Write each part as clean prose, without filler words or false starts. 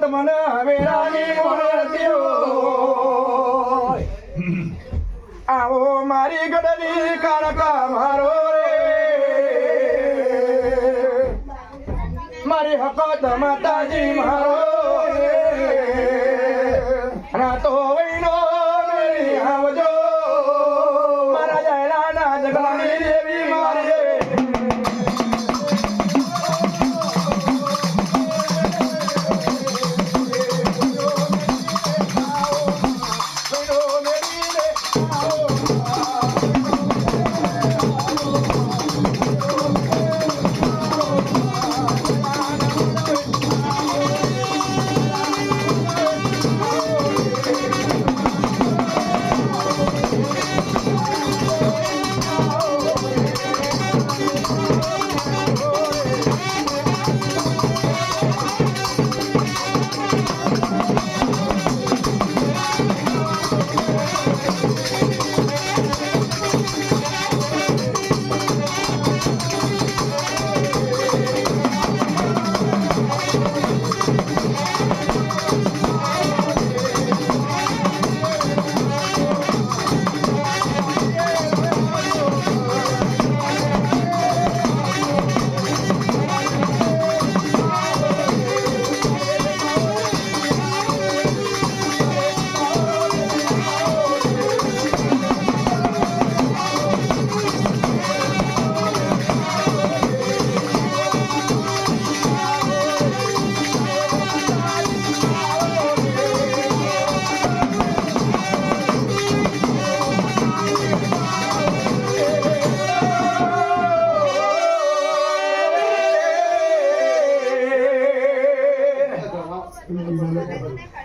તમને હવે રાની મોરતીઓ આવો મારી ગડની કાળકા મારો રે મારી હકત માતાજી મારો રાતો વૈનો મેરી આવજો મારા જયરાના જગવાની દેવી મારી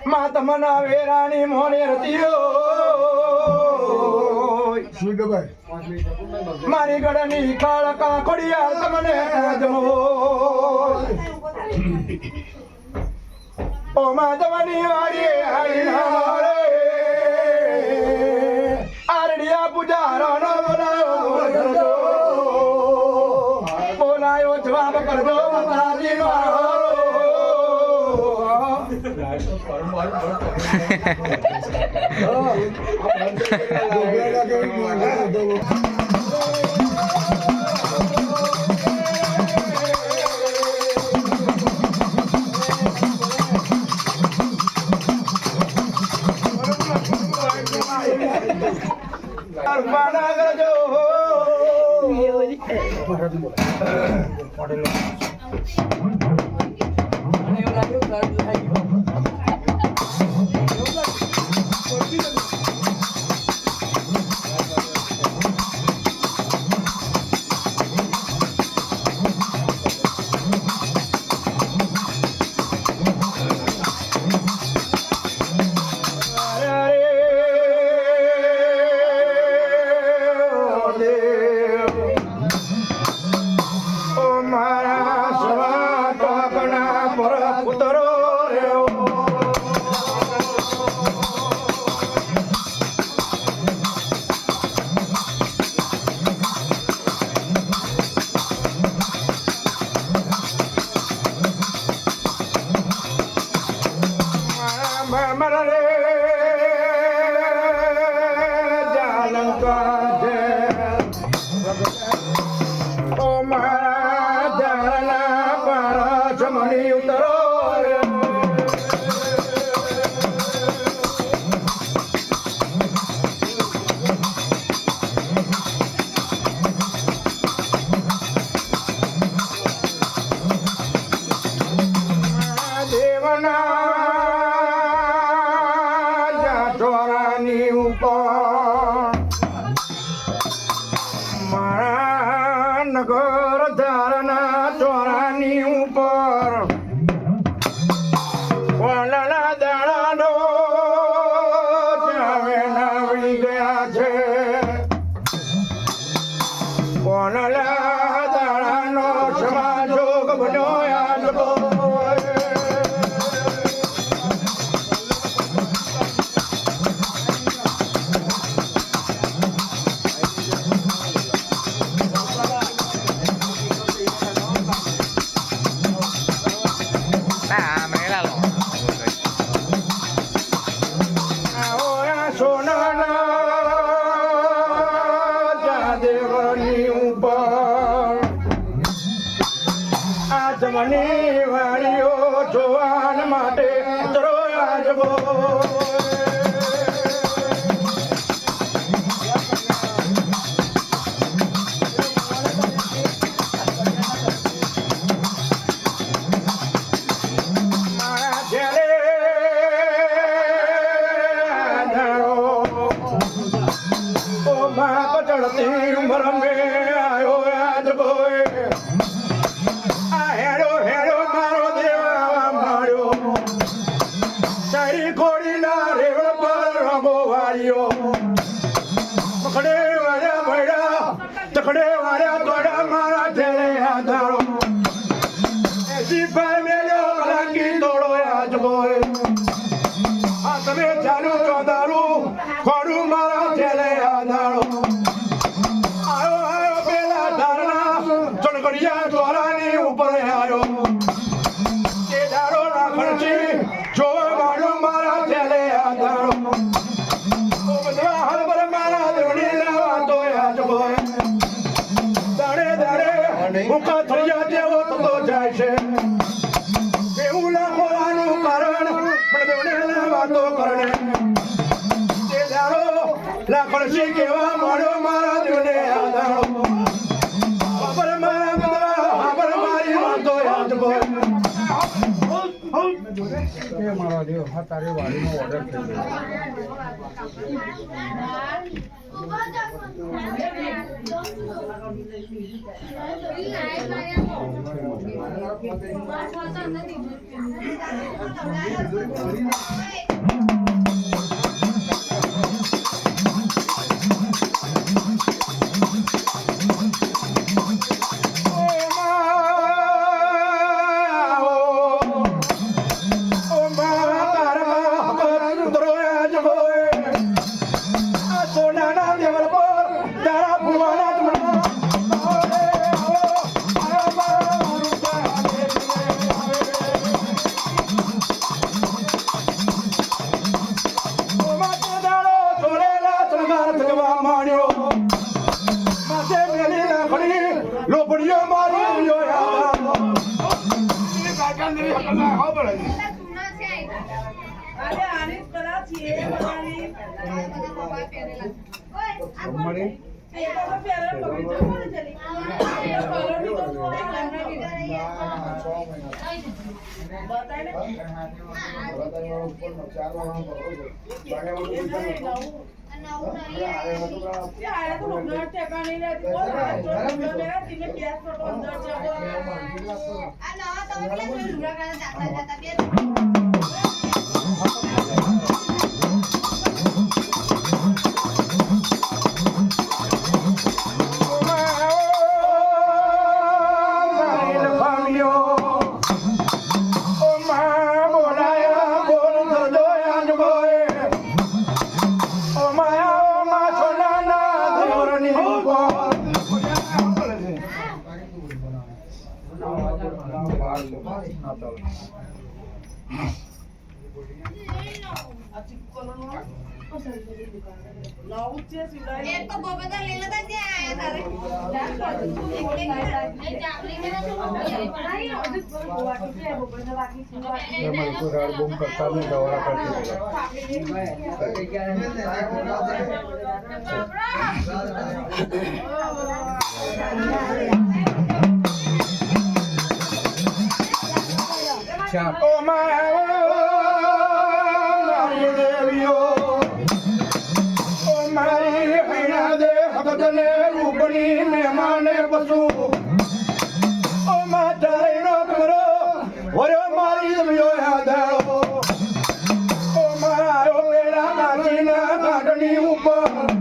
માતમના વેરાની મોને રતિયો મારી ગળની કાળકા ખોડિયા તમને જમો ઓ માધવની વાડીએ આવીના રે આરડિયા પૂજારો નો બોલાયો જવાબ કરજો માતાજી મારો મારા સવા ધર્મની વાણીઓ જોવાન માટે તરો આજબો ચડતી ઉમર મેં આવ્યો આજ બોય આ હેડો હેડો મારો દેવા માર્યો તારી ઘોડીના રેવડ પર રંગો વાળ્યો પકડે વાળ્યા ભૈડા તકડે વાળ્યા તોડા મારા જેલે આધારો એસી ભાઈ મેલ્યો કલાકી તોડો આજ બોય આ તમે ચાલુ ચોદારું ખોડું મારા જેલે આધારો ચણકડિયા દ્વારાની ઉપર આવ્યો તે દાડો રાખણજી જોવા વાળો મારા છેલે આધારો ઓ બધા હરબર મારા દેવડી લાવા તો આજ બોય દાડે દાડે મુકા થયા જેવો તો જાય છે એવું લાખોવાનું કારણ પણ દેવડી લાવા તો કરણે તે દાડો રાખણજી કેવા મળ્યો મારા દેવડે આધારો મારા દેવ હા તારે વાડીનો ઓર્ડર થઈ લોપડીઓ મારી મહેમાને પશુ ઓ માતારે નો કરો ઓરે મારી દમ્યો આધારો ઓ મારો પેલા નાચીના ગાંઠની ઉપર